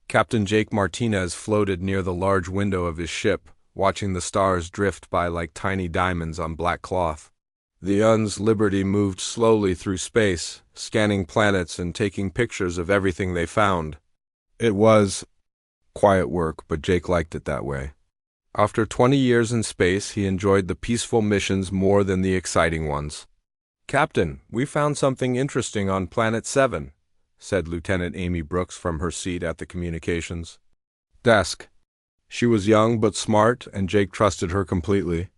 Captain Jake Martinez floated near the large window of his ship, watching the stars drift by like tiny diamonds on black cloth. The UN's Liberty moved slowly through space, scanning planets and taking pictures of everything they found. It was quiet work, but Jake liked it that way. After 20 years in space, he enjoyed the peaceful missions more than the exciting ones. "Captain, we found something interesting on Planet 7, said Lieutenant Amy Brooks from her seat at the communications desk. She was young but smart, and Jake trusted her completely.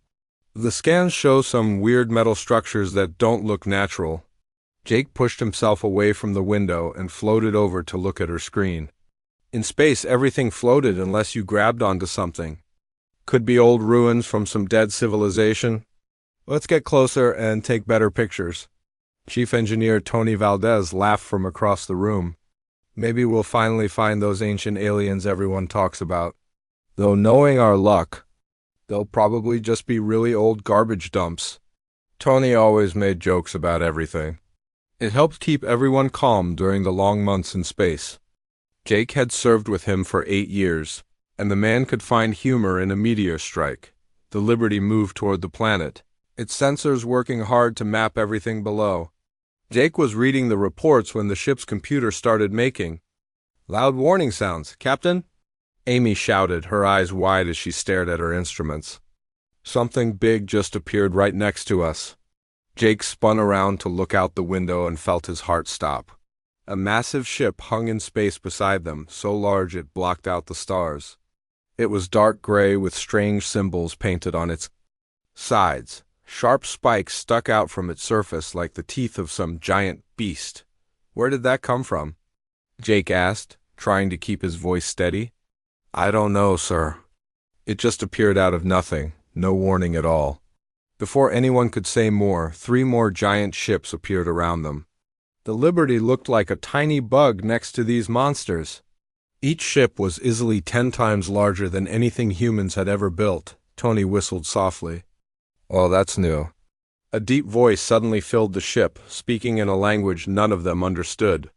"The scans show some weird metal structures that don't look natural." Jake pushed himself away from the window and floated over to look at her screen. In space, everything floated unless you grabbed onto something. Could be old ruins from some dead civilization. "Let's get closer and take better pictures." Chief Engineer Tony Valdez laughed from across the room. "Maybe we'll finally find those ancient aliens everyone talks about. Though knowing our luck, they'll probably just be really old garbage dumps." Tony always made jokes about everything. It helped keep everyone calm during the long months in space. Jake had served with him for 8 years, and the man could find humor in a meteor strike. The Liberty moved toward the planet, its sensors working hard to map everything below. Jake was reading the reports when the ship's computer started making loud warning sounds. "Captain?" Amy shouted, her eyes wide as she stared at her instruments. Something big just appeared right next to us. Jake spun around to look out the window and felt his heart stop. A massive ship hung in space beside them, so large it blocked out the stars. It was dark gray with strange symbols painted on its sides. Sharp spikes stuck out from its surface like the teeth of some giant beast. "Where did that come from?" Jake asked, trying to keep his voice steady. "I don't know, sir. It just appeared out of nothing, no warning at all." Before anyone could say more, 3 more giant ships appeared around them. The Liberty looked like a tiny bug next to these monsters. Each ship was easily 10 times larger than anything humans had ever built. Tony whistled softly. "Oh, that's new." A deep voice suddenly filled the ship, speaking in a language none of them understood.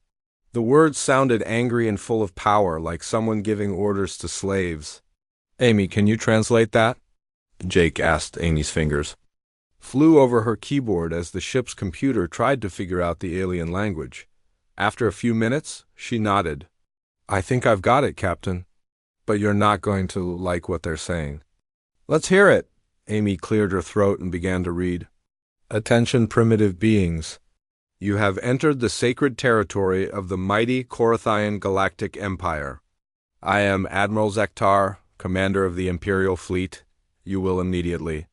The words sounded angry and full of power, like someone giving orders to slaves. "Amy, can you translate that?" Jake asked. Amy's fingers flew over her keyboard as the ship's computer tried to figure out the alien language. After a few minutes, she nodded. "I think I've got it, Captain. But you're not going to like what they're saying." "Let's hear it." Amy cleared her throat and began to read. "Attention, primitive beings. You have entered the sacred territory of the mighty Korathian Galactic Empire. I am Admiral Zektar, commander of the Imperial Fleet. You will immediately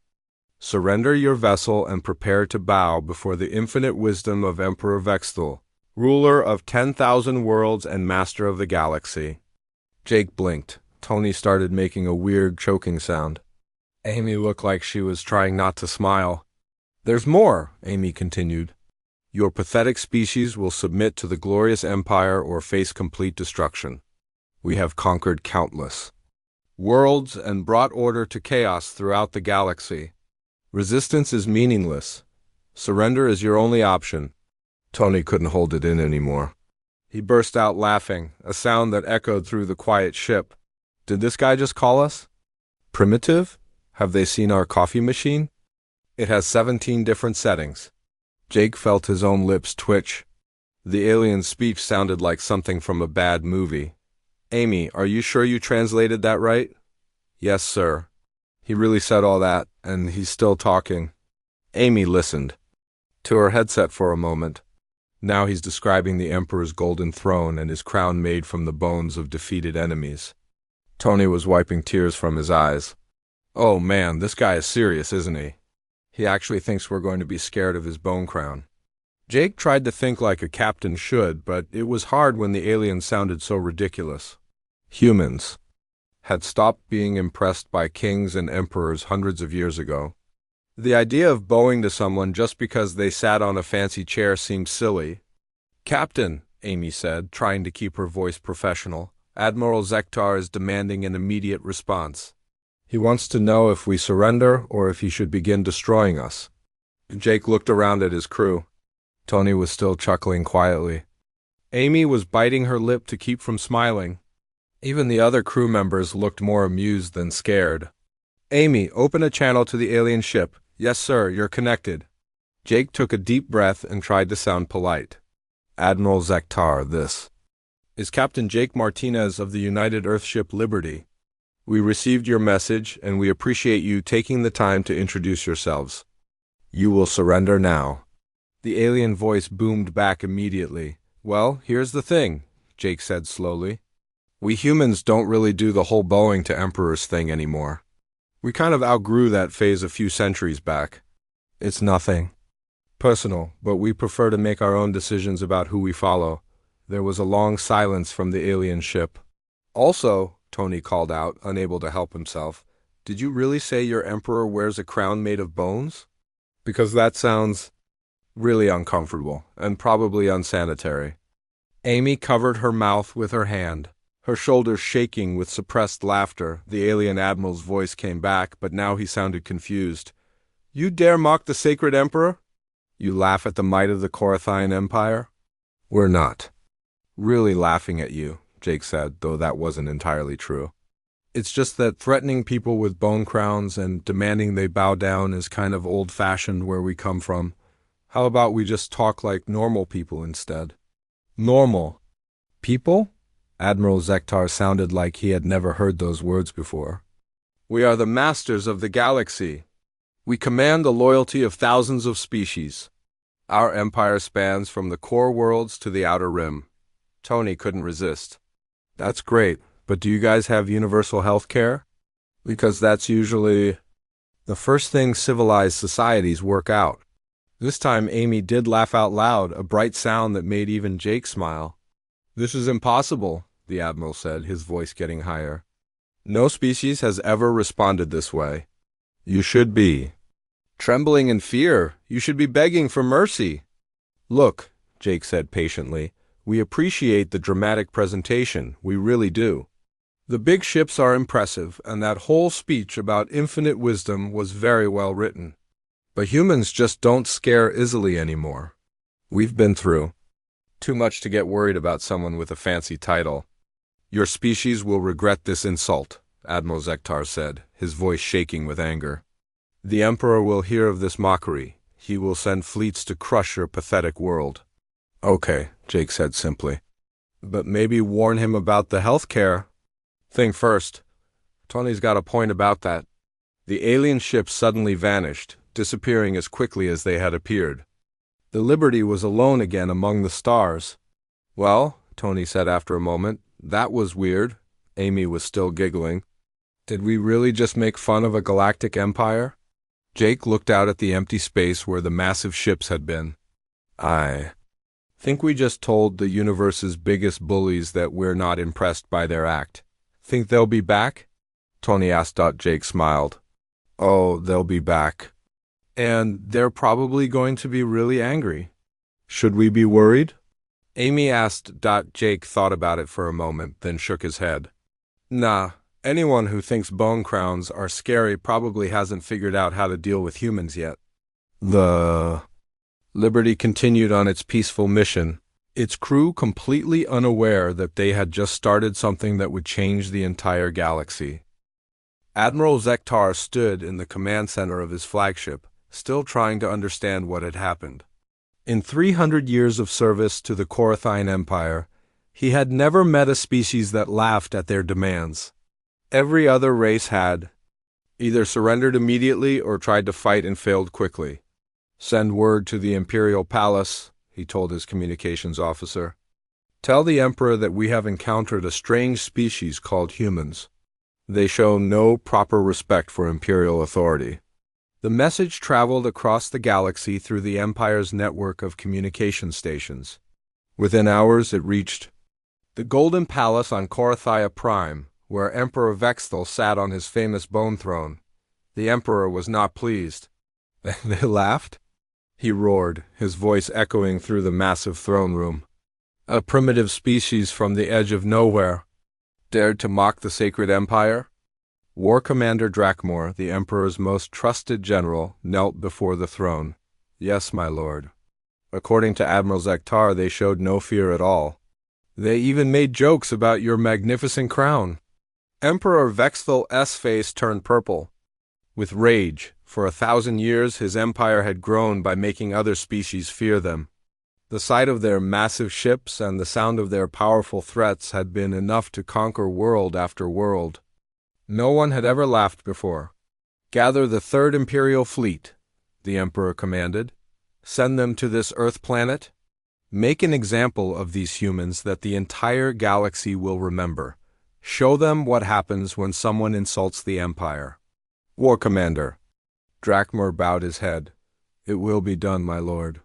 surrender your vessel and prepare to bow before the infinite wisdom of Emperor Vexthal, ruler of 10,000 worlds and master of the galaxy." Jake blinked. Tony started making a weird choking sound. Amy looked like she was trying not to smile. "There's more," Amy continued. "Your pathetic species will submit to the glorious empire or face complete destruction. We have conquered countless worlds and brought order to chaos throughout the galaxy. Resistance is meaningless. Surrender is your only option." Tony couldn't hold it in anymore. He burst out laughing, a sound that echoed through the quiet ship. "Did this guy just call us primitive? Have they seen our coffee machine? It has 17 different settings." Jake felt his own lips twitch. The alien's speech sounded like something from a bad movie. "Amy, are you sure you translated that right?" "Yes, sir. He really said all that, and he's still talking." Amy listened to her headset for a moment. Now he's describing the Emperor's golden throne and his crown made from the bones of defeated enemies. Tony was wiping tears from his eyes. "Oh man, this guy is serious, isn't he? He actually thinks we're going to be scared of his bone crown." Jake tried to think like a captain should, but it was hard when the alien sounded so ridiculous. Humans had stopped being impressed by kings and emperors hundreds of years ago. The idea of bowing to someone just because they sat on a fancy chair seemed silly. "Captain," Amy said, trying to keep her voice professional, "Admiral Zektar is demanding an immediate response. He wants to know if we surrender or if he should begin destroying us." Jake looked around at his crew. Tony was still chuckling quietly. Amy was biting her lip to keep from smiling. Even the other crew members looked more amused than scared. Amy, open a channel to the alien ship. Yes, sir, you're connected. Jake took a deep breath and tried to sound polite. Admiral Zektar, this is Captain Jake Martinez of the United Earthship Liberty. We received your message, and we appreciate you taking the time to introduce yourselves. You will surrender now. The alien voice boomed back immediately. Well, here's the thing, Jake said slowly. We humans don't really do the whole bowing to emperors thing anymore. We kind of outgrew that phase a few centuries back. It's nothing personal, but we prefer to make our own decisions about who we follow. There was a long silence from the alien ship. Also, Tony called out, unable to help himself, did you really say your emperor wears a crown made of bones? Because that sounds really uncomfortable and probably unsanitary. Amy covered her mouth with her hand, her shoulders shaking with suppressed laughter. The alien admiral's voice came back, but now he sounded confused. You dare mock the sacred emperor? You laugh at the might of the Korathian Empire? We're not really laughing at you, Jake said, though that wasn't entirely true. It's just that threatening people with bone crowns and demanding they bow down is kind of old-fashioned where we come from. How about we just talk like normal people instead? Normal people? Admiral Zektar sounded like he had never heard those words before. We are the masters of the galaxy. We command the loyalty of thousands of species. Our empire spans from the core worlds to the outer rim. Tony couldn't resist. That's great, but do you guys have universal health care? Because that's usually the first thing civilized societies work out. This time Amy did laugh out loud, a bright sound that made even Jake smile. This is impossible, the Admiral said, his voice getting higher. No species has ever responded this way. You should be trembling in fear. You should be begging for mercy. Look, Jake said patiently, we appreciate the dramatic presentation, we really do. The big ships are impressive, and that whole speech about infinite wisdom was very well written. But humans just don't scare easily anymore. We've been through too much to get worried about someone with a fancy title. Your species will regret this insult, Admiral Zektar said, his voice shaking with anger. The Emperor will hear of this mockery. He will send fleets to crush your pathetic world. Okay, Jake said simply. But maybe warn him about the healthcare thing first. Tony's got a point about that. The alien ships suddenly vanished, disappearing as quickly as they had appeared. The Liberty was alone again among the stars. Well, Tony said after a moment, that was weird. Amy was still giggling. Did we really just make fun of a galactic empire? Jake looked out at the empty space where the massive ships had been. I think we just told the universe's biggest bullies that we're not impressed by their act. Think they'll be back? Tony asked. Jake smiled. Oh, they'll be back. And they're probably going to be really angry. Should we be worried? Amy asked. Jake thought about it for a moment, then shook his head. Nah, anyone who thinks bone crowns are scary probably hasn't figured out how to deal with humans yet. The Liberty continued on its peaceful mission, its crew completely unaware that they had just started something that would change the entire galaxy. Admiral Zektar stood in the command center of his flagship, still trying to understand what had happened. In 300 years of service to the Korathian Empire, he had never met a species that laughed at their demands. Every other race had either surrendered immediately or tried to fight and failed quickly. Send word to the Imperial Palace, he told his communications officer. Tell the Emperor that we have encountered a strange species called humans. They show no proper respect for Imperial authority. The message traveled across the galaxy through the Empire's network of communication stations. Within hours it reached the Golden Palace on Korathia Prime, where Emperor Vexthal sat on his famous bone throne. The Emperor was not pleased. They laughed? He roared, his voice echoing through the massive throne room. A primitive species from the edge of nowhere dared to mock the sacred empire? War Commander Drakmor, the Emperor's most trusted general, knelt before the throne. Yes, my lord. According to Admiral Zektar, they showed no fear at all. They even made jokes about your magnificent crown. Emperor Vexthul's face turned purple. With rage, for 1,000 years his empire had grown by making other species fear them. The sight of their massive ships and the sound of their powerful threats had been enough to conquer world after world. No one had ever laughed before. "Gather the Third Imperial Fleet," the Emperor commanded. "Send them to this Earth planet. Make an example of these humans that the entire galaxy will remember. Show them what happens when someone insults the Empire." "War Commander." Drakmar bowed his head. "It will be done, my lord."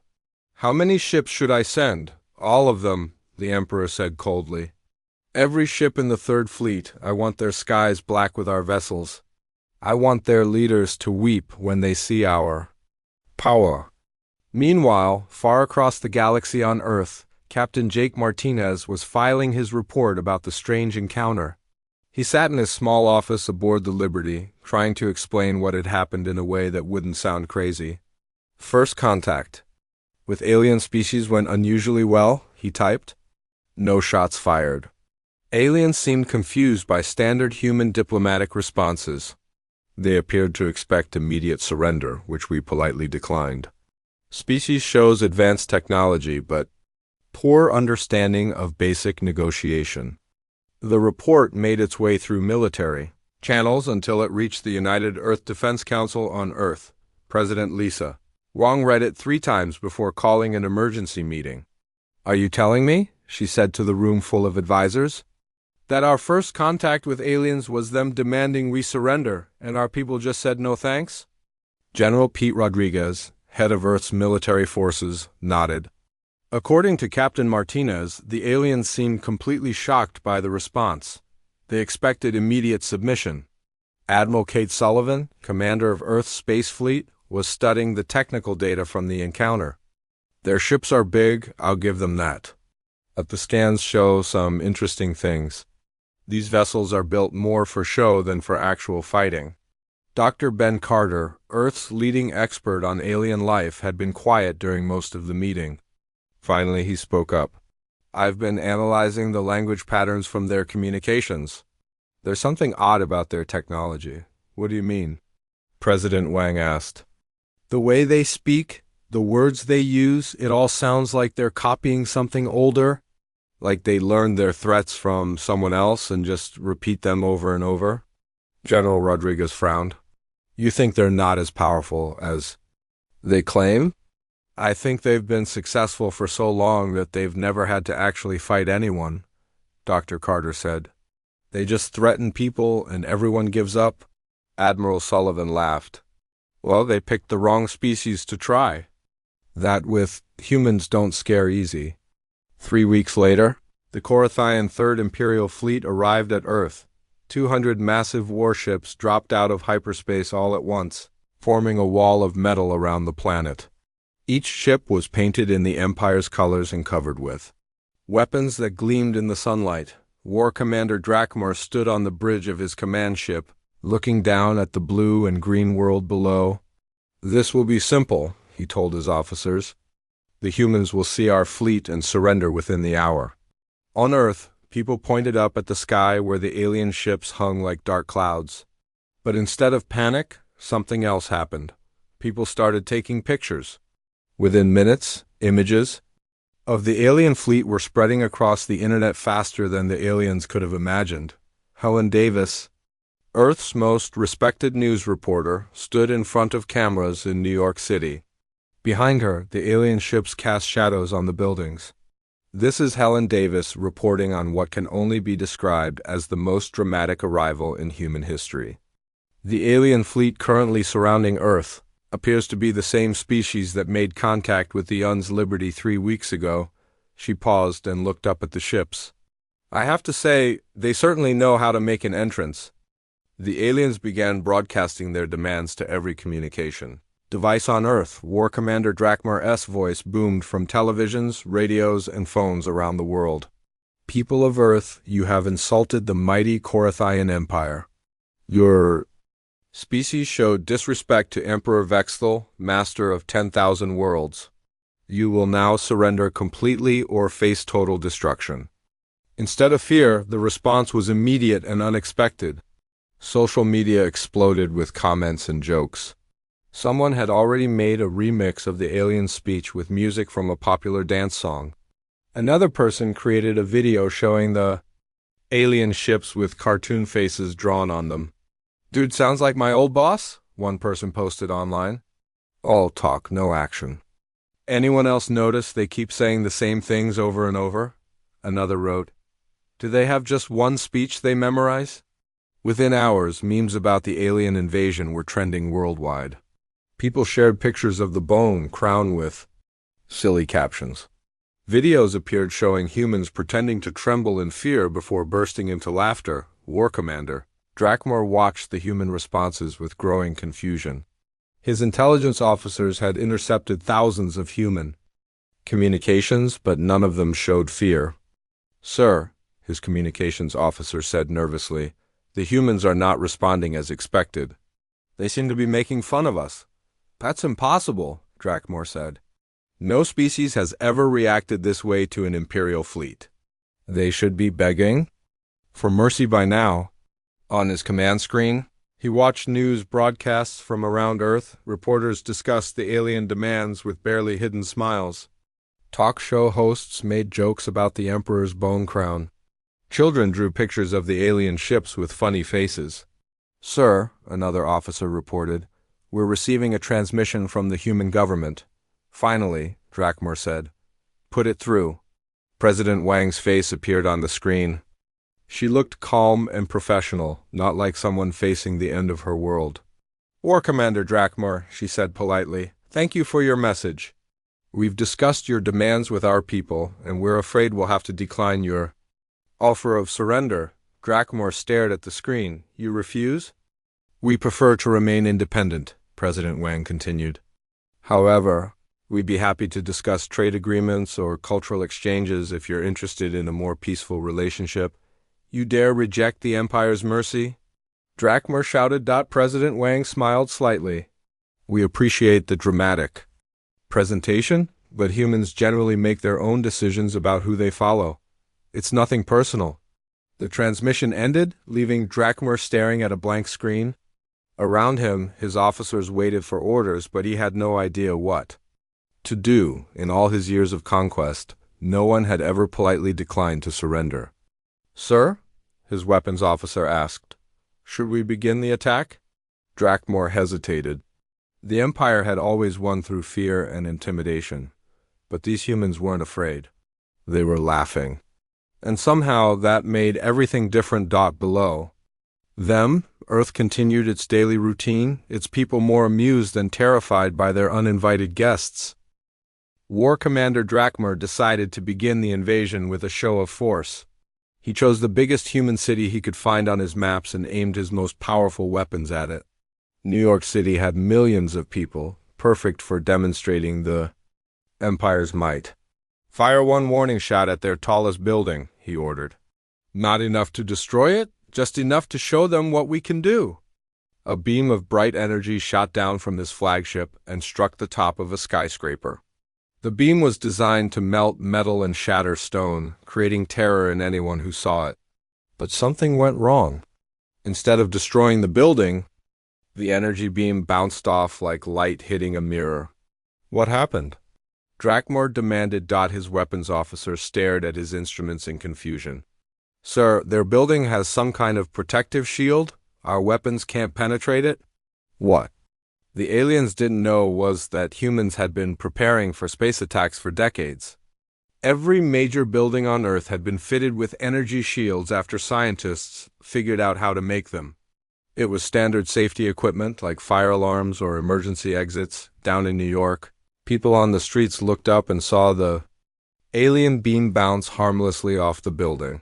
"How many ships should I send?" "All of them," the Emperor said coldly. "Every ship in the Third Fleet. I want their skies black with our vessels. I want their leaders to weep when they see our power." Meanwhile, far across the galaxy on Earth, Captain Jake Martinez was filing his report about the strange encounter. He sat in his small office aboard the Liberty, trying to explain what had happened in a way that wouldn't sound crazy. "First contact with alien species went unusually well," he typed. "No shots fired." Aliens seemed confused by standard human diplomatic responses. They appeared to expect immediate surrender, which we politely declined. "Species shows advanced technology, but poor understanding of basic negotiation." The report made its way through military channels until it reached the United Earth Defense Council on Earth. President Lisa Wong read it 3 times before calling an emergency meeting. "Are you telling me," she said to the room full of advisors, "that our first contact with aliens was them demanding we surrender, and our people just said no thanks?" General Pete Rodriguez, head of Earth's military forces, nodded. According to Captain Martinez, the aliens seemed completely shocked by the response. They expected immediate submission. Admiral Kate Sullivan, commander of Earth's space fleet, was studying the technical data from the encounter. "Their ships are big, I'll give them that. But the scans show some interesting things. These vessels are built more for show than for actual fighting." Dr. Ben Carter, Earth's leading expert on alien life, had been quiet during most of the meeting. Finally, he spoke up. "I've been analyzing the language patterns from their communications. There's something odd about their technology." "What do you mean?" President Wang asked. "The way they speak, the words they use, it all sounds like they're copying something older, like they learned their threats from someone else and just repeat them over and over." General Rodriguez frowned. "You think they're not as powerful as they claim?" "I think they've been successful for so long that they've never had to actually fight anyone," Dr. Carter said. "They just threaten people and everyone gives up." Admiral Sullivan laughed. "Well, they picked the wrong species to try. That with humans don't scare easy." 3 weeks later, the Korathian Third Imperial Fleet arrived at Earth. 200 massive warships dropped out of hyperspace all at once, forming a wall of metal around the planet. Each ship was painted in the Empire's colors and covered with weapons that gleamed in the sunlight. War Commander Drakmar stood on the bridge of his command ship, looking down at the blue and green world below. "This will be simple," he told his officers. "The humans will see our fleet and surrender within the hour." On Earth, people pointed up at the sky where the alien ships hung like dark clouds. But instead of panic, something else happened. People started taking pictures. Within minutes, images of the alien fleet were spreading across the internet faster than the aliens could have imagined. Helen Davis, Earth's most respected news reporter, stood in front of cameras in New York City. Behind her, the alien ships cast shadows on the buildings. This is Helen Davis reporting on what can only be described as the most dramatic arrival in human history. The alien fleet currently surrounding Earth appears to be the same species that made contact with the UN's Liberty 3 weeks ago. She paused and looked up at the ships. "I have to say, they certainly know how to make an entrance." The aliens began broadcasting their demands to every communication device on Earth. War Commander Drakmar's voice boomed from televisions, radios, and phones around the world. "People of Earth, you have insulted the mighty Korathian Empire. Your species showed disrespect to Emperor Vexthul, master of 10,000 worlds. You will now surrender completely or face total destruction." Instead of fear, the response was immediate and unexpected. Social media exploded with comments and jokes. Someone had already made a remix of the alien speech with music from a popular dance song. Another person created a video showing the alien ships with cartoon faces drawn on them. "Dude, sounds like my old boss," one person posted online. "All talk, no action." "Anyone else notice they keep saying the same things over and over?" Another wrote. "Do they have just one speech they memorize?" Within hours, memes about the alien invasion were trending worldwide. People shared pictures of the bone crown with silly captions. Videos appeared showing humans pretending to tremble in fear before bursting into laughter. War Commander Drakmor watched the human responses with growing confusion. His intelligence officers had intercepted thousands of human communications, but none of them showed fear. "Sir," his communications officer said nervously, "the humans are not responding as expected. They seem to be making fun of us." "That's impossible," Drakmor said. "No species has ever reacted this way to an Imperial fleet. They should be begging for mercy by now." On his command screen, he watched news broadcasts from around Earth. Reporters discussed the alien demands with barely hidden smiles. Talk show hosts made jokes about the Emperor's bone crown. Children drew pictures of the alien ships with funny faces. "Sir," another officer reported, "we're receiving a transmission from the human government." "Finally," Drakmor said. "Put it through." President Wang's face appeared on the screen. She looked calm and professional, not like someone facing the end of her world. "War Commander Drakmor," she said politely, "thank you for your message. We've discussed your demands with our people, and we're afraid we'll have to decline your offer of surrender." Drakmor stared at the screen. "You refuse?" "We prefer to remain independent," President Wang continued. "However, we'd be happy to discuss trade agreements or cultural exchanges if you're interested in a more peaceful relationship. You dare reject the Empire's mercy?" Drakmor shouted. President Wang smiled slightly. "We appreciate the dramatic presentation, but humans generally make their own decisions about who they follow. It's nothing personal." The transmission ended, leaving Drakmor staring at a blank screen. Around him, his officers waited for orders, but he had no idea what to do. In all his years of conquest, no one had ever politely declined to surrender. "Sir?" his weapons officer asked. "Should we begin the attack?" Drakmor hesitated. The Empire had always won through fear and intimidation, but these humans weren't afraid. They were laughing. And somehow that made everything different. Below them, Earth continued its daily routine, its people more amused than terrified by their uninvited guests. War Commander Drakmor decided to begin the invasion with a show of force. He chose the biggest human city he could find on his maps and aimed his most powerful weapons at it. New York City had millions of people, perfect for demonstrating the Empire's might. "Fire one warning shot at their tallest building," he ordered. "Not enough to destroy it, just enough to show them what we can do." A beam of bright energy shot down from this flagship and struck the top of a skyscraper. The beam was designed to melt metal and shatter stone, creating terror in anyone who saw it. But something went wrong. Instead of destroying the building, the energy beam bounced off like light hitting a mirror. "What happened?" Drakmor demanded. His weapons officer stared at his instruments in confusion. "Sir, their building has some kind of protective shield. Our weapons can't penetrate it." "What the aliens didn't know was that humans had been preparing for space attacks for decades. Every major building on Earth had been fitted with energy shields after scientists figured out how to make them. It was standard safety equipment like fire alarms or emergency exits. Down in New York, people on the streets looked up and saw the alien beam bounce harmlessly off the building.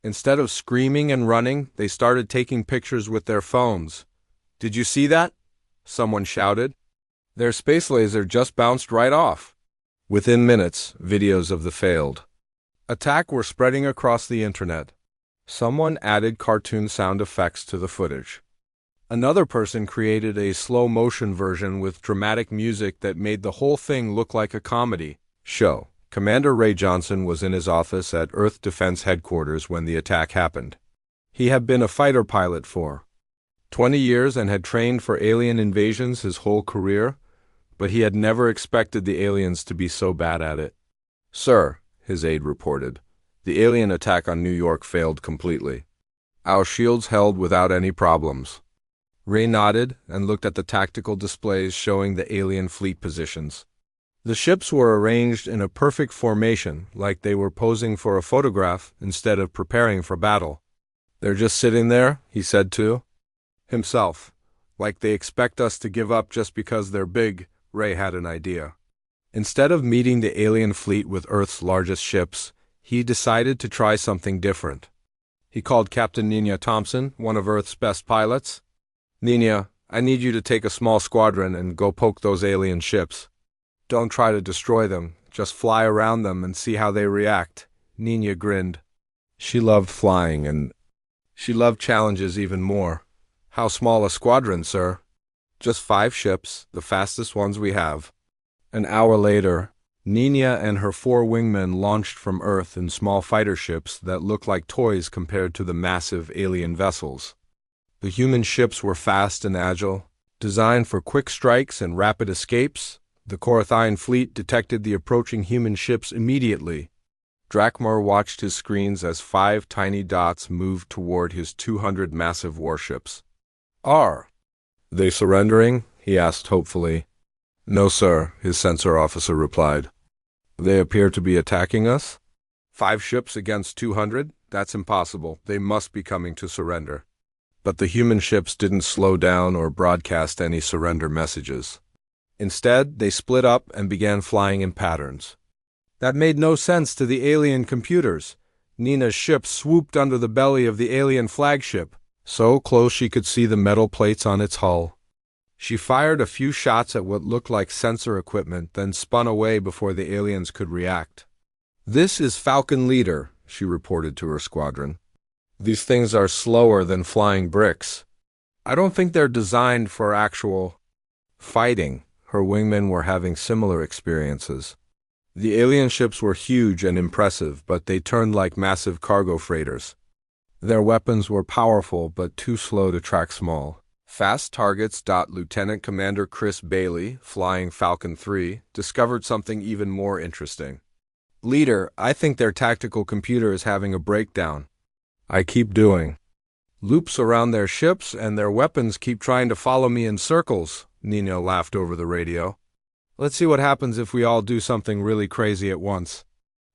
Instead of screaming and running, they started taking pictures with their phones. "Did you see that?" someone shouted. "Their space laser just bounced right off." Within minutes, videos of the failed attack were spreading across the internet. Someone added cartoon sound effects to the footage. Another person created a slow-motion version with dramatic music that made the whole thing look like a comedy show. Commander Ray Johnson was in his office at Earth Defense Headquarters when the attack happened. He had been a fighter pilot for 20 years and had trained for alien invasions his whole career, but he had never expected the aliens to be so bad at it. "Sir," his aide reported, "the alien attack on New York failed completely. Our shields held without any problems." Ray nodded and looked at the tactical displays showing the alien fleet positions. The ships were arranged in a perfect formation, like they were posing for a photograph instead of preparing for battle. "They're just sitting there," he said to himself. "Like they expect us to give up just because they're big." Ray had an idea. Instead of meeting the alien fleet with Earth's largest ships, he decided to try something different. He called Captain Nina Thompson, one of Earth's best pilots. "Nina, I need you to take a small squadron and go poke those alien ships. Don't try to destroy them, just fly around them and see how they react." Nina grinned. She loved flying, and she loved challenges even more. "How small a squadron, sir?" "Just 5 ships, the fastest ones we have." An hour later, Nina and her 4 wingmen launched from Earth in small fighter ships that looked like toys compared to the massive alien vessels. The human ships were fast and agile, designed for quick strikes and rapid escapes. The Korathian fleet detected the approaching human ships immediately. Drakmar watched his screens as 5 tiny dots moved toward his 200 massive warships. "Are they surrendering?" he asked hopefully. "No, sir," his sensor officer replied. "They appear to be attacking us." 5 ships against 200? That's impossible. They must be coming to surrender." But the human ships didn't slow down or broadcast any surrender messages. Instead, they split up and began flying in patterns. That made no sense to the alien computers. Nina's ship swooped under the belly of the alien flagship, so close she could see the metal plates on its hull. She fired a few shots at what looked like sensor equipment, then spun away before the aliens could react. "This is Falcon Leader," she reported to her squadron. "These things are slower than flying bricks. I don't think they're designed for actual fighting." Her wingmen were having similar experiences. The alien ships were huge and impressive, but they turned like massive cargo freighters. Their weapons were powerful, but too slow to track small, fast targets. Lieutenant Commander Chris Bailey, flying Falcon 3, discovered something even more interesting. "Leader, I think their tactical computer is having a breakdown. I keep doing loops around their ships, and their weapons keep trying to follow me in circles." Nina laughed over the radio. "Let's see what happens if we all do something really crazy at once."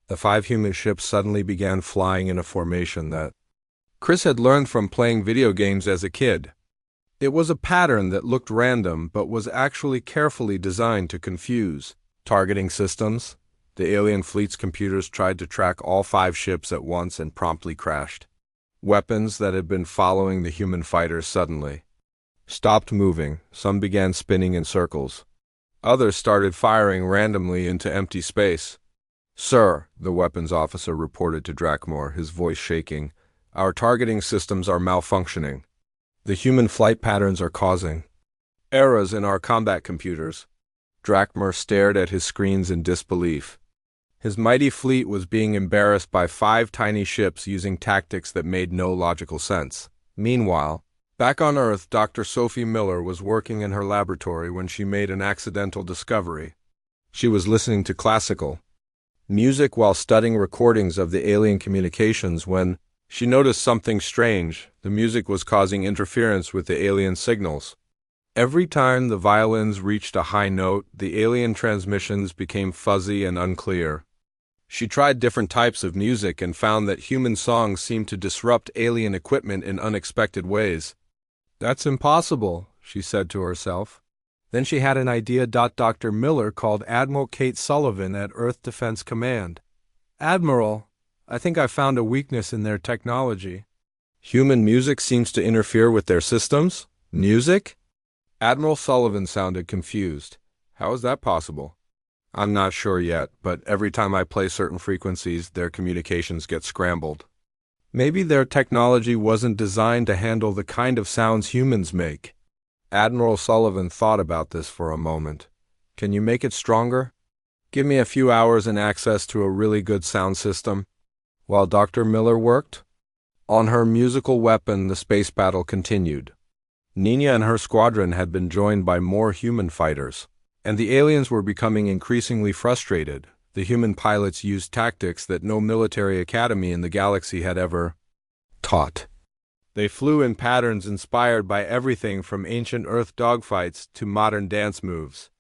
The 5 human ships suddenly began flying in a formation that Chris had learned from playing video games as a kid. It was a pattern that looked random but was actually carefully designed to confuse targeting systems. The alien fleet's computers tried to track all 5 ships at once and promptly crashed. Weapons that had been following the human fighters suddenly stopped moving. Some began spinning in circles. Others started firing randomly into empty space. "Sir," the weapons officer reported to Drakmar, his voice shaking, "our targeting systems are malfunctioning. The human flight patterns are causing errors in our combat computers." Drakmar stared at his screens in disbelief. His mighty fleet was being embarrassed by 5 tiny ships using tactics that made no logical sense. Meanwhile, back on Earth, Dr. Sophie Miller was working in her laboratory when she made an accidental discovery. She was listening to classical music while studying recordings of the alien communications when she noticed something strange. The music was causing interference with the alien signals. Every time the violins reached a high note, the alien transmissions became fuzzy and unclear. She tried different types of music and found that human songs seemed to disrupt alien equipment in unexpected ways. "That's impossible," she said to herself. Then she had an idea. Dr. Miller called Admiral Kate Sullivan at Earth Defense Command. "Admiral, I think I found a weakness in their technology." "Human music seems to interfere with their systems? Music?" Admiral Sullivan sounded confused. "How is that possible?" "I'm not sure yet, but every time I play certain frequencies, their communications get scrambled. Maybe their technology wasn't designed to handle the kind of sounds humans make." Admiral Sullivan thought about this for a moment. "Can you make it stronger?" Give me a few hours and access to a really good sound system. While Dr. Miller worked on her musical weapon, the space battle continued. Nina and her squadron had been joined by more human fighters, and the aliens were becoming increasingly frustrated. The human pilots used tactics that no military academy in the galaxy had ever taught. They flew in patterns inspired by everything from ancient Earth dogfights to modern dance moves.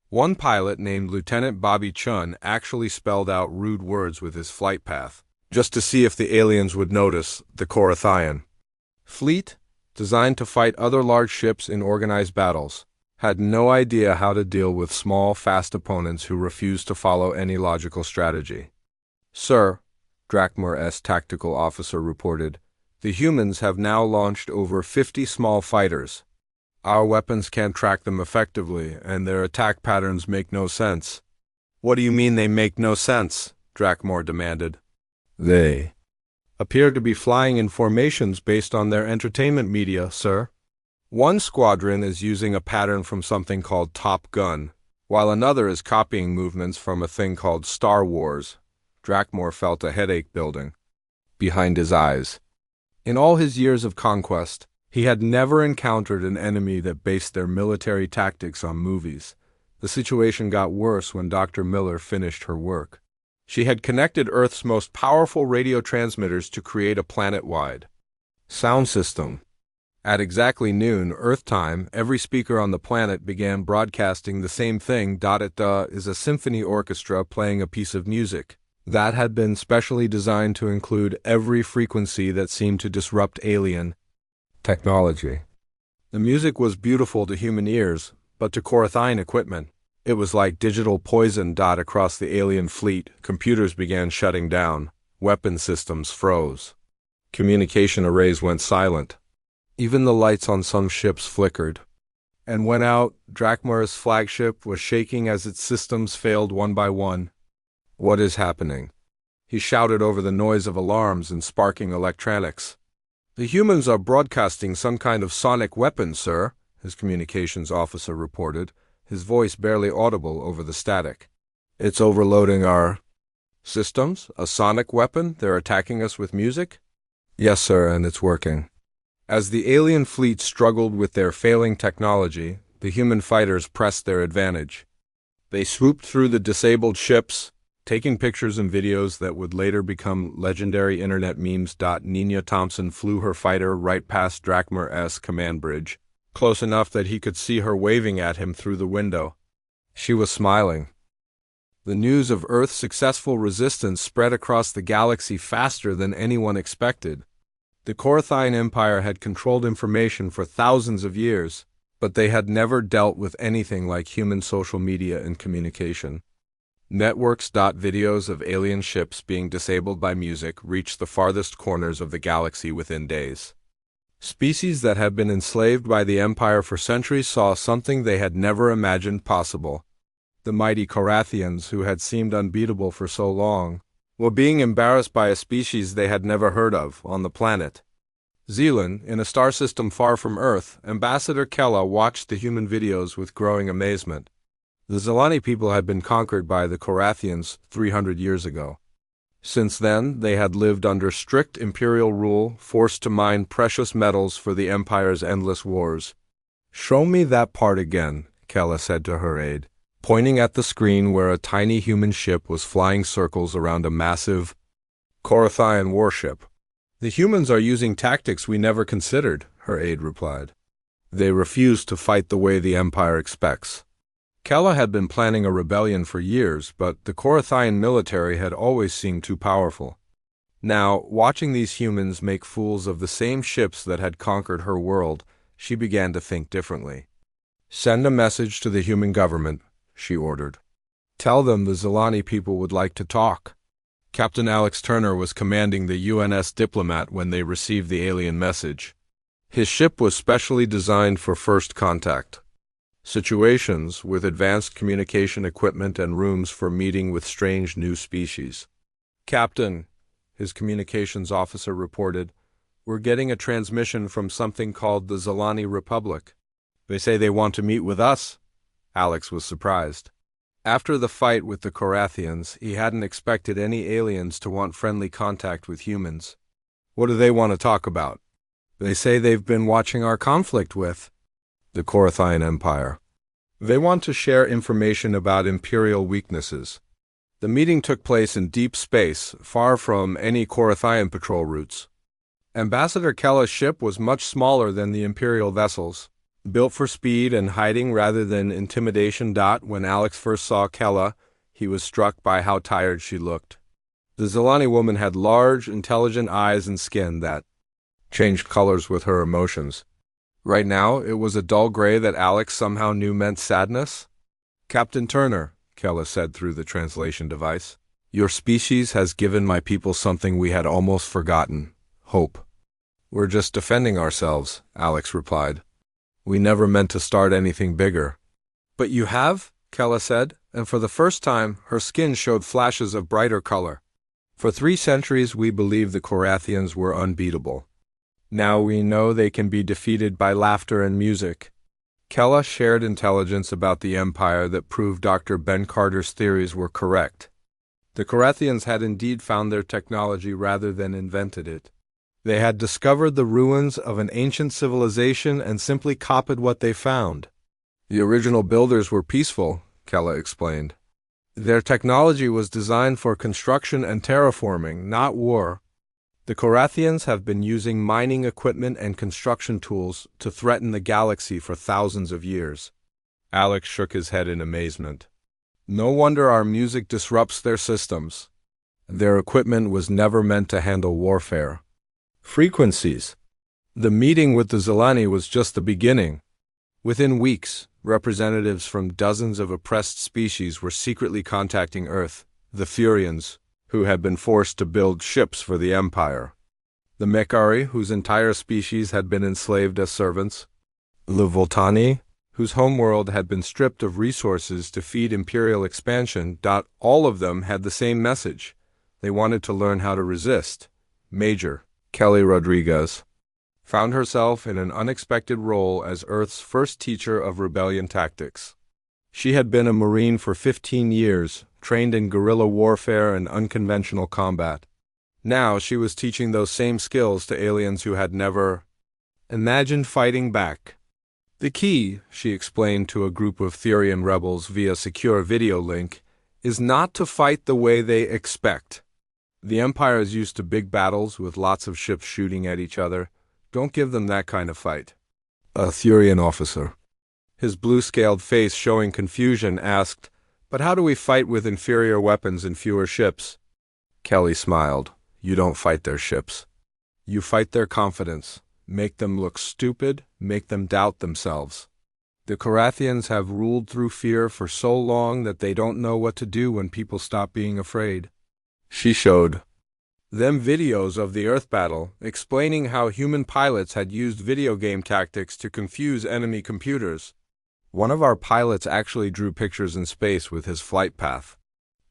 One pilot named Lieutenant Bobby Chun actually spelled out rude words with his flight path, just to see if the aliens would notice. The Korathian fleet, designed to fight other large ships in organized battles, had no idea how to deal with small, fast opponents who refused to follow any logical strategy. "Sir," Drakmor's tactical officer reported, "the humans have now launched over 50 small fighters. Our weapons can't track them effectively, and their attack patterns make no sense." "What do you mean they make no sense?" Drakmor demanded. "They appear to be flying in formations based on their entertainment media, sir. One squadron is using a pattern from something called Top Gun, while another is copying movements from a thing called Star Wars." Drakmor felt a headache building behind his eyes. In all his years of conquest, he had never encountered an enemy that based their military tactics on movies. The situation got worse when Dr. Miller finished her work. She had connected Earth's most powerful radio transmitters to create a planet-wide sound system. At exactly noon, Earth time, every speaker on the planet began broadcasting the same thing. It is a symphony orchestra playing a piece of music that had been specially designed to include every frequency that seemed to disrupt alien technology. The music was beautiful to human ears, but to Korathian equipment, it was like digital poison. Across the alien fleet, computers began shutting down, weapon systems froze, communication arrays went silent. Even the lights on some ships flickered and went out. Drakmor's flagship was shaking as its systems failed one by one. "What is happening?" he shouted over the noise of alarms and sparking electronics. "The humans are broadcasting some kind of sonic weapon, sir," his communications officer reported, his voice barely audible over the static. "It's overloading our systems? A sonic weapon? They're attacking us with music?" "Yes, sir, and it's working." As the alien fleet struggled with their failing technology, the human fighters pressed their advantage. They swooped through the disabled ships, taking pictures and videos that would later become legendary internet memes. Nina Thompson flew her fighter right past Drakmor's command bridge, close enough that he could see her waving at him through the window. She was smiling. The news of Earth's successful resistance spread across the galaxy faster than anyone expected. The Korathian Empire had controlled information for thousands of years, but they had never dealt with anything like human social media and communication. Networks. Videos of alien ships being disabled by music reached the farthest corners of the galaxy within days. Species that had been enslaved by the Empire for centuries saw something they had never imagined possible. The mighty Korathians, who had seemed unbeatable for so long, were being embarrassed by a species they had never heard of on the planet. Zealand, in a star system far from Earth, Ambassador Kella watched the human videos with growing amazement. The Zilani people had been conquered by the Korathians 300 years ago. Since then, they had lived under strict imperial rule, forced to mine precious metals for the Empire's endless wars. "Show me that part again," Kella said to her aide, pointing at the screen where a tiny human ship was flying circles around a massive Korathian warship. "The humans are using tactics we never considered," her aide replied. "They refuse to fight the way the Empire expects." Kella had been planning a rebellion for years, but the Korathian military had always seemed too powerful. Now, watching these humans make fools of the same ships that had conquered her world, she began to think differently. "Send a message to the human government," she ordered. "Tell them the Zilani people would like to talk." Captain Alex Turner was commanding the UNS Diplomat when they received the alien message. His ship was specially designed for first contact situations, with advanced communication equipment and rooms for meeting with strange new species. "Captain," his communications officer reported, "we're getting a transmission from something called the Zilani Republic. They say they want to meet with us." Alex was surprised. After the fight with the Korathians, he hadn't expected any aliens to want friendly contact with humans. What do they want to talk about? They say they've been watching our conflict with the Korathian Empire. They want to share information about Imperial weaknesses. The meeting took place in deep space, far from any Korathian patrol routes. Ambassador Kella's ship was much smaller than the Imperial vessels, built for speed and hiding rather than intimidation. When Alex first saw Kella, he was struck by how tired she looked. The Zilani woman had large, intelligent eyes and skin that changed colors with her emotions. Right now, it was a dull gray that Alex somehow knew meant sadness. "Captain Turner," Kella said through the translation device, "your species has given my people something we had almost forgotten: hope." "We're just defending ourselves," Alex replied. "We never meant to start anything bigger." "But you have?" Kella said, and for the first time, her skin showed flashes of brighter color. "For 3 centuries we believed the Korathians were unbeatable. Now we know they can be defeated by laughter and music." Kella shared intelligence about the Empire that proved Dr. Ben Carter's theories were correct. The Korathians had indeed found their technology rather than invented it. They had discovered the ruins of an ancient civilization and simply copied what they found. The original builders were peaceful, Kella explained. Their technology was designed for construction and terraforming, not war. The Korathians have been using mining equipment and construction tools to threaten the galaxy for thousands of years. Alex shook his head in amazement. "No wonder our music disrupts their systems. Their equipment was never meant to handle warfare." Frequencies. The meeting with the Zilani was just the beginning. Within weeks, representatives from dozens of oppressed species were secretly contacting Earth, the Furians, who had been forced to build ships for the Empire, the Mekari, whose entire species had been enslaved as servants, the Voltani, whose homeworld had been stripped of resources to feed imperial expansion. All of them had the same message. They wanted to learn how to resist. Major Kelly Rodriguez found herself in an unexpected role as Earth's first teacher of rebellion tactics. She had been a Marine for 15 years, trained in guerrilla warfare and unconventional combat. Now she was teaching those same skills to aliens who had never imagined fighting back. "The key," she explained to a group of Therian rebels via secure video link, "is not to fight the way they expect. The Empire is used to big battles with lots of ships shooting at each other. Don't give them that kind of fight." A Therian officer, his blue-scaled face showing confusion, asked, "But how do we fight with inferior weapons and fewer ships?" Kelly smiled. "You don't fight their ships. You fight their confidence. Make them look stupid, make them doubt themselves. The Korathians have ruled through fear for so long that they don't know what to do when people stop being afraid." She showed them videos of the Earth battle, explaining how human pilots had used video game tactics to confuse enemy computers. "One of our pilots actually drew pictures in space with his flight path.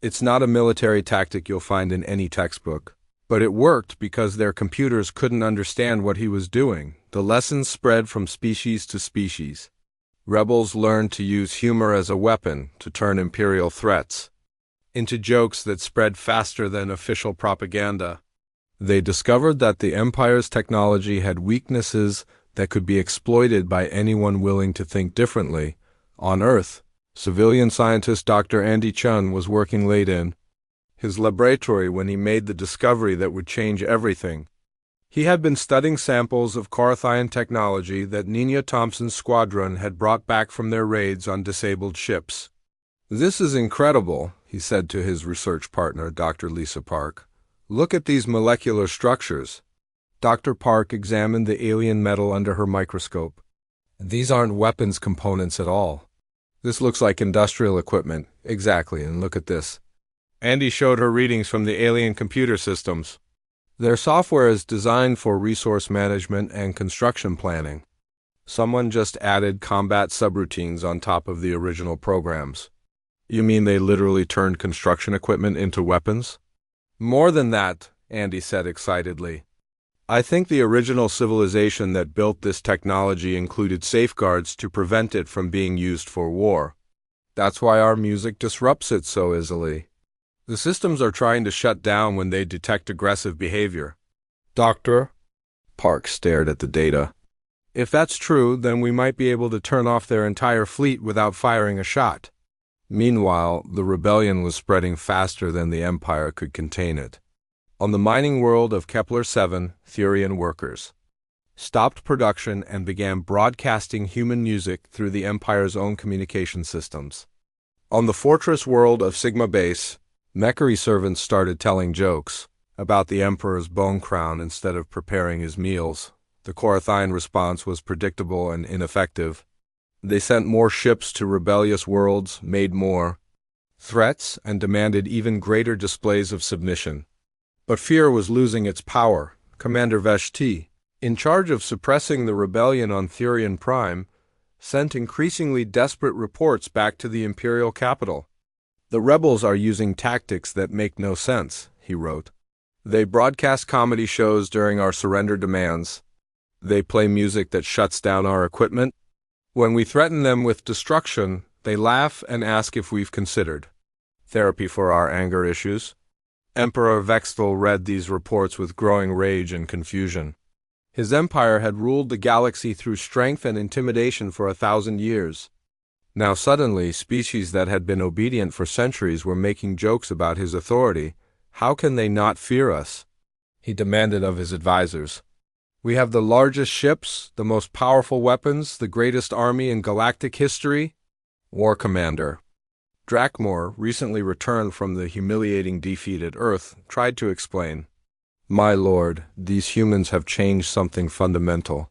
It's not a military tactic you'll find in any textbook, but it worked because their computers couldn't understand what he was doing. The lessons spread from species to species. Rebels learned to use humor as a weapon to turn imperial threats into jokes that spread faster than official propaganda. They discovered that the Empire's technology had weaknesses that could be exploited by anyone willing to think differently. On Earth, civilian scientist Dr. Andy Chun was working late in his laboratory when he made the discovery that would change everything. He had been studying samples of Korathian technology that Nina Thompson's squadron had brought back from their raids on disabled ships. "This is incredible," he said to his research partner, Dr. Lisa Park. "Look at these molecular structures." Dr. Park examined the alien metal under her microscope. "These aren't weapons components at all. This looks like industrial equipment." "Exactly, and look at this." Andy showed her readings from the alien computer systems. "Their software is designed for resource management and construction planning. Someone just added combat subroutines on top of the original programs." "You mean they literally turned construction equipment into weapons?" "More than that," Andy said excitedly. "I think the original civilization that built this technology included safeguards to prevent it from being used for war. That's why our music disrupts it so easily. The systems are trying to shut down when they detect aggressive behavior. Doctor? Park stared at the data. If that's true, then we might be able to turn off their entire fleet without firing a shot. Meanwhile, the rebellion was spreading faster than the Empire could contain it. On the mining world of Kepler-7, Thurian workers stopped production and began broadcasting human music through the Empire's own communication systems. On the fortress world of Sigma Base, Mechary servants started telling jokes about the Emperor's bone crown instead of preparing his meals. The Korathian response was predictable and ineffective. They sent more ships to rebellious worlds, made more threats, and demanded even greater displays of submission. But fear was losing its power. Commander Veshti, in charge of suppressing the rebellion on Thurian Prime, sent increasingly desperate reports back to the Imperial capital. The rebels are using tactics that make no sense, he wrote. They broadcast comedy shows during our surrender demands. They play music that shuts down our equipment. When we threaten them with destruction, they laugh and ask if we've considered therapy for our anger issues. Emperor Vexthal read these reports with growing rage and confusion. His empire had ruled the galaxy through strength and intimidation for 1,000 years. Now suddenly, species that had been obedient for centuries were making jokes about his authority. How can they not fear us? He demanded of his advisors. We have the largest ships, the most powerful weapons, the greatest army in galactic history. War Commander Drakmor, recently returned from the humiliating defeat at Earth, tried to explain. My lord, these humans have changed something fundamental.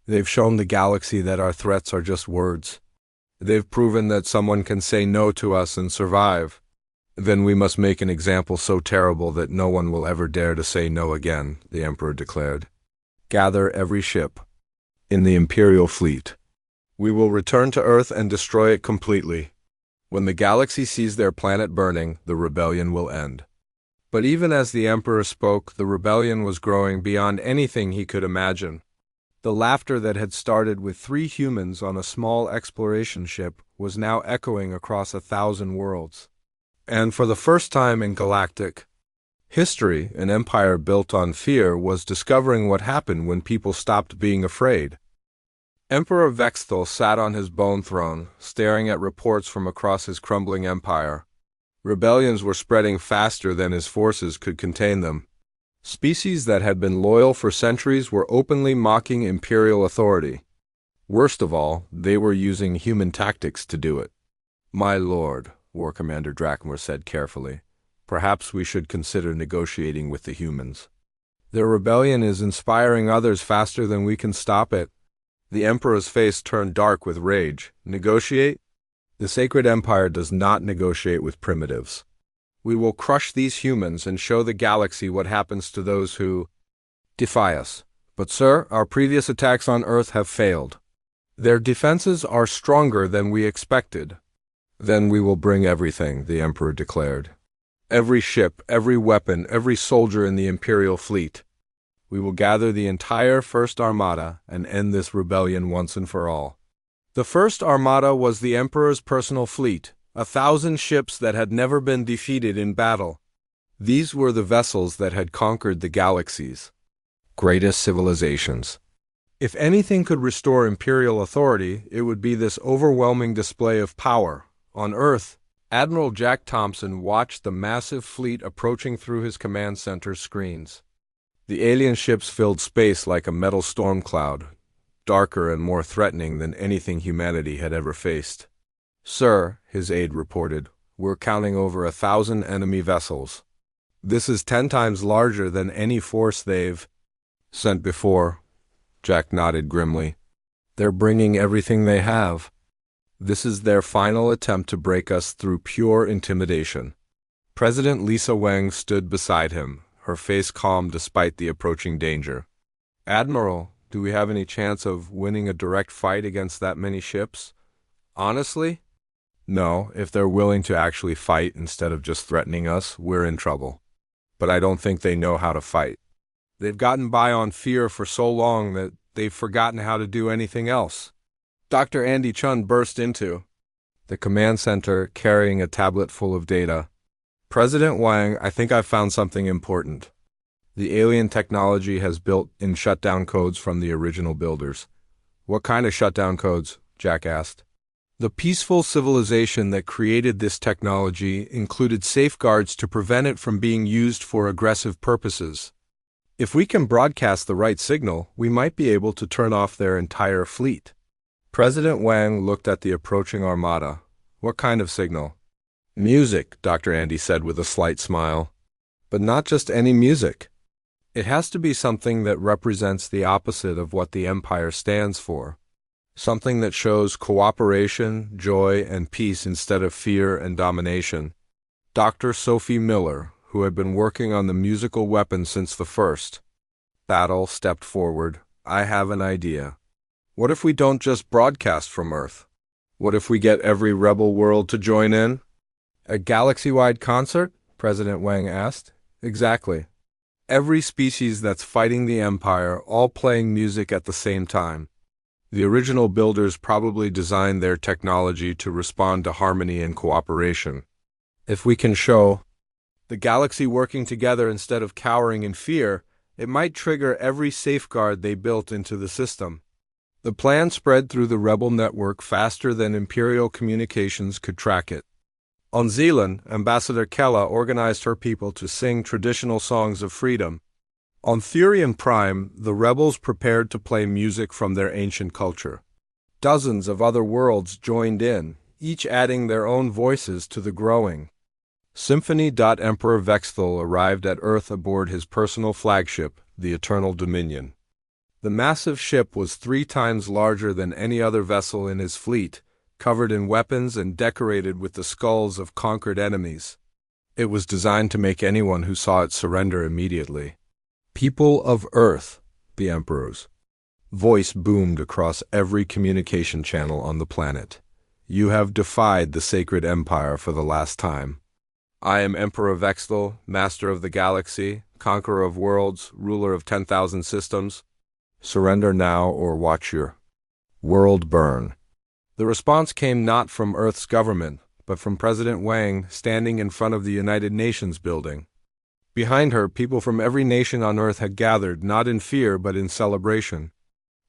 They've shown the galaxy that our threats are just words. They've proven that someone can say no to us and survive. Then we must make an example so terrible that no one will ever dare to say no again, the Emperor declared. Gather every ship in the Imperial fleet. We will return to Earth and destroy it completely. When the galaxy sees their planet burning, the rebellion will end. But even as the Emperor spoke, the rebellion was growing beyond anything he could imagine. The laughter that had started with 3 humans on a small exploration ship was now echoing across 1,000 worlds. And for the first time in galactic history, an empire built on fear was discovering what happened when people stopped being afraid. Emperor Vexthal sat on his bone throne, staring at reports from across his crumbling empire. Rebellions were spreading faster than his forces could contain them. Species that had been loyal for centuries were openly mocking imperial authority. Worst of all, they were using human tactics to do it. My lord, War Commander Drakmor said carefully, perhaps we should consider negotiating with the humans. Their rebellion is inspiring others faster than we can stop it. The Emperor's face turned dark with rage. Negotiate? The Sacred Empire does not negotiate with primitives. We will crush these humans and show the galaxy what happens to those who defy us. But sir, our previous attacks on Earth have failed. Their defenses are stronger than we expected. Then we will bring everything, the Emperor declared. Every ship, every weapon, every soldier in the Imperial fleet. We will gather the entire First Armada and end this rebellion once and for all. The First Armada was the Emperor's personal fleet, 1,000 ships that had never been defeated in battle. These were the vessels that had conquered the galaxy's greatest civilizations. If anything could restore imperial authority, it would be this overwhelming display of power. On Earth, Admiral Jack Thompson watched the massive fleet approaching through his command center's screens. The alien ships filled space like a metal storm cloud, darker and more threatening than anything humanity had ever faced. Sir, his aide reported, we're counting over 1,000 enemy vessels. This is 10 times larger than any force they've sent before. Jack nodded grimly. They're bringing everything they have. This is their final attempt to break us through pure intimidation. President Lisa Wang stood beside him, her face calm despite the approaching danger. Admiral, do we have any chance of winning a direct fight against that many ships? Honestly? No, if they're willing to actually fight instead of just threatening us, we're in trouble. But I don't think they know how to fight. They've gotten by on fear for so long that they've forgotten how to do anything else. Dr. Andy Chun burst into. The command center carrying a tablet full of data. President Wang, I think I've found something important. The alien technology has built-in shutdown codes from the original builders. What kind of shutdown codes? Jack asked. The peaceful civilization that created this technology included safeguards to prevent it from being used for aggressive purposes. If we can broadcast the right signal, we might be able to turn off their entire fleet. President Wang looked at the approaching armada. What kind of signal? Music, Dr. Andy said with a slight smile. But not just any music. It has to be something that represents the opposite of what the Empire stands for. Something that shows cooperation, joy, and peace instead of fear and domination. Dr. Sophie Miller, who had been working on the musical weapon since the first battle, stepped forward. I have an idea. What if we don't just broadcast from Earth? What if we get every rebel world to join in? A galaxy-wide concert? President Wang asked. Exactly. Every species that's fighting the Empire, all playing music at the same time. The original builders probably designed their technology to respond to harmony and cooperation. If we can show the galaxy working together instead of cowering in fear, it might trigger every safeguard they built into the system. The plan spread through the rebel network faster than Imperial communications could track it. On Zealand, Ambassador Kella organized her people to sing traditional songs of freedom. On Thurian Prime, the rebels prepared to play music from their ancient culture. Dozens of other worlds joined in, each adding their own voices to the growing symphony. Emperor Vexthal arrived at Earth aboard his personal flagship, the Eternal Dominion. The massive ship was 3 times larger than any other vessel in his fleet, covered in weapons and decorated with the skulls of conquered enemies. It was designed to make anyone who saw it surrender immediately. People of Earth, the Emperor's voice boomed across every communication channel on the planet. You have defied the sacred empire for the last time. I am Emperor Vexthal, master of the galaxy, conqueror of worlds, ruler of 10,000 systems. Surrender now or watch your world burn. The response came not from Earth's government, but from President Wang standing in front of the United Nations building. Behind her, people from every nation on Earth had gathered, not in fear but in celebration.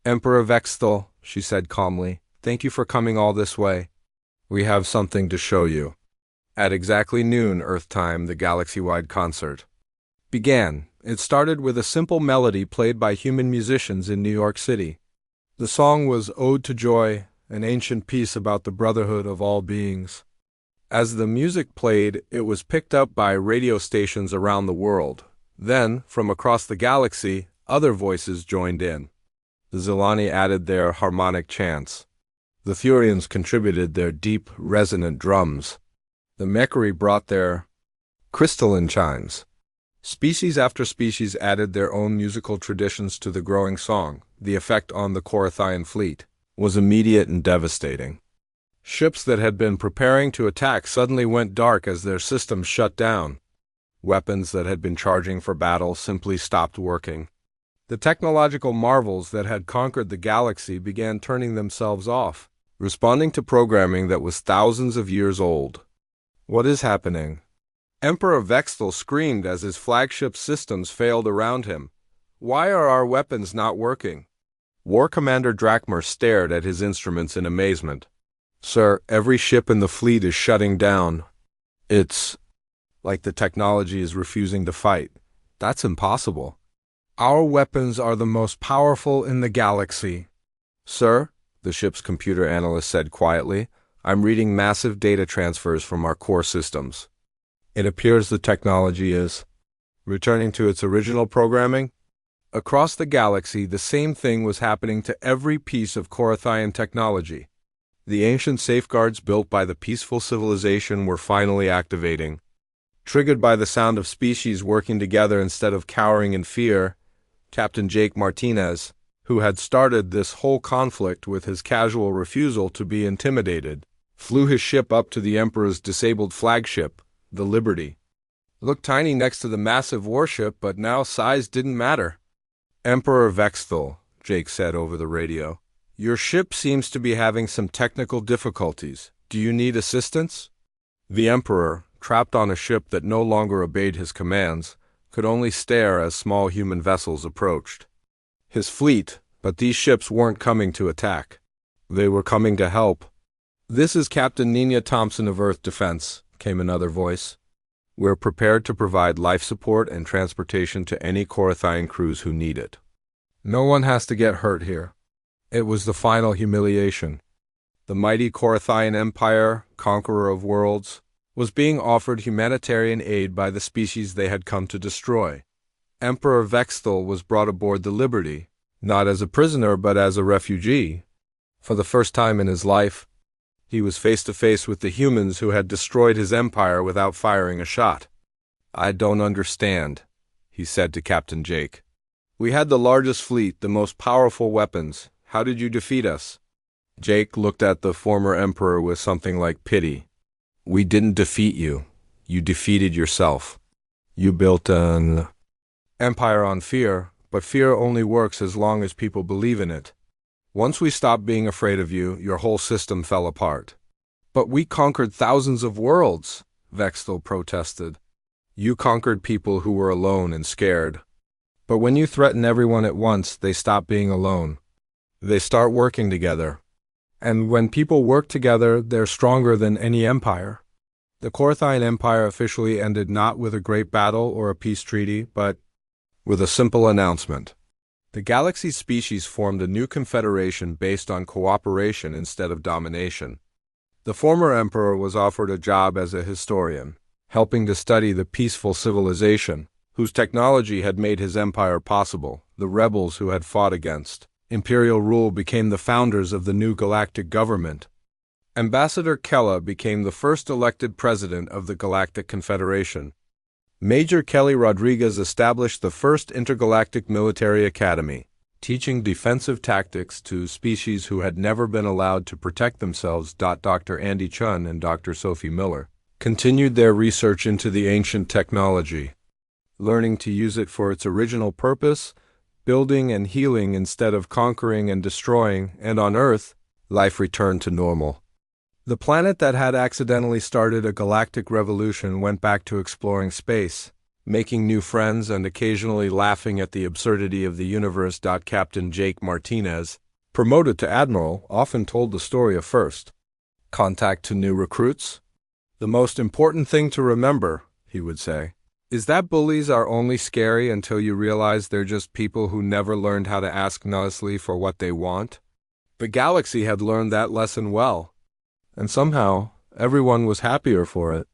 Emperor Vexthal, she said calmly, thank you for coming all this way. We have something to show you. At exactly noon Earth time, the galaxy-wide concert began. It started with a simple melody played by human musicians in New York City. The song was Ode to Joy, an ancient piece about the brotherhood of all beings. As the music played, it was picked up by radio stations around the world. Then, from across the galaxy, other voices joined in. The Zilani added their harmonic chants. The Thurians contributed their deep, resonant drums. The Mechari brought their crystalline chimes. Species after species added their own musical traditions to the growing song. The effect on the Korathian fleet was immediate and devastating. Ships that had been preparing to attack suddenly went dark as their systems shut down. Weapons that had been charging for battle simply stopped working. The technological marvels that had conquered the galaxy began turning themselves off, responding to programming that was thousands of years old. What is happening? Emperor Vexthal screamed as his flagship systems failed around him. Why are our weapons not working? War Commander Drakmer stared at his instruments in amazement. Sir, every ship in the fleet is shutting down. It's like the technology is refusing to fight. That's impossible. Our weapons are the most powerful in the galaxy. Sir, the ship's computer analyst said quietly, I'm reading massive data transfers from our core systems. It appears the technology is returning to its original programming. Across the galaxy, the same thing was happening to every piece of Korathian technology. The ancient safeguards built by the peaceful civilization were finally activating. Triggered by the sound of species working together instead of cowering in fear, Captain Jake Martinez, who had started this whole conflict with his casual refusal to be intimidated, flew his ship up to the Emperor's disabled flagship, the Liberty. It looked tiny next to the massive warship, but now size didn't matter. Emperor Vexthal, Jake said over the radio, your ship seems to be having some technical difficulties. Do you need assistance? The Emperor, trapped on a ship that no longer obeyed his commands, could only stare as small human vessels approached. His fleet, but these ships weren't coming to attack. They were coming to help. "This is Captain Nina Thompson of Earth Defense," came another voice. "We're prepared to provide life support and transportation to any Korathian crews who need it. No one has to get hurt here." It was the final humiliation. The mighty Korathian Empire, conqueror of worlds, was being offered humanitarian aid by the species they had come to destroy. Emperor Vexthal was brought aboard the Liberty, not as a prisoner but as a refugee. For the first time in his life, he was face to face with the humans who had destroyed his empire without firing a shot. "I don't understand," he said to Captain Jake. "We had the largest fleet, the most powerful weapons. How did you defeat us?" Jake looked at the former emperor with something like pity. "We didn't defeat you. You defeated yourself. You built an empire on fear, but fear only works as long as people believe in it. Once we stopped being afraid of you, your whole system fell apart." "But we conquered thousands of worlds," Vexthal protested. "You conquered people who were alone and scared. But when you threaten everyone at once, they stop being alone. They start working together. And when people work together, they're stronger than any empire." The Korathian Empire officially ended not with a great battle or a peace treaty, but with a simple announcement. The galaxy species formed a new confederation based on cooperation instead of domination. The former emperor was offered a job as a historian, helping to study the peaceful civilization, whose technology had made his empire possible. The rebels who had fought against imperial rule became the founders of the new galactic government. Ambassador Kella became the first elected president of the Galactic Confederation. Major Kelly Rodriguez established the first intergalactic military academy, teaching defensive tactics to species who had never been allowed to protect themselves. Dr. Andy Chun and Dr. Sophie Miller continued their research into the ancient technology, learning to use it for its original purpose, building and healing instead of conquering and destroying, and on Earth, life returned to normal. The planet that had accidentally started a galactic revolution went back to exploring space, making new friends and occasionally laughing at the absurdity of the universe. Captain Jake Martinez, promoted to admiral, often told the story of first contact to new recruits. "The most important thing to remember," he would say, "is that bullies are only scary until you realize they're just people who never learned how to ask nicely for what they want." The galaxy had learned that lesson well, and somehow everyone was happier for it.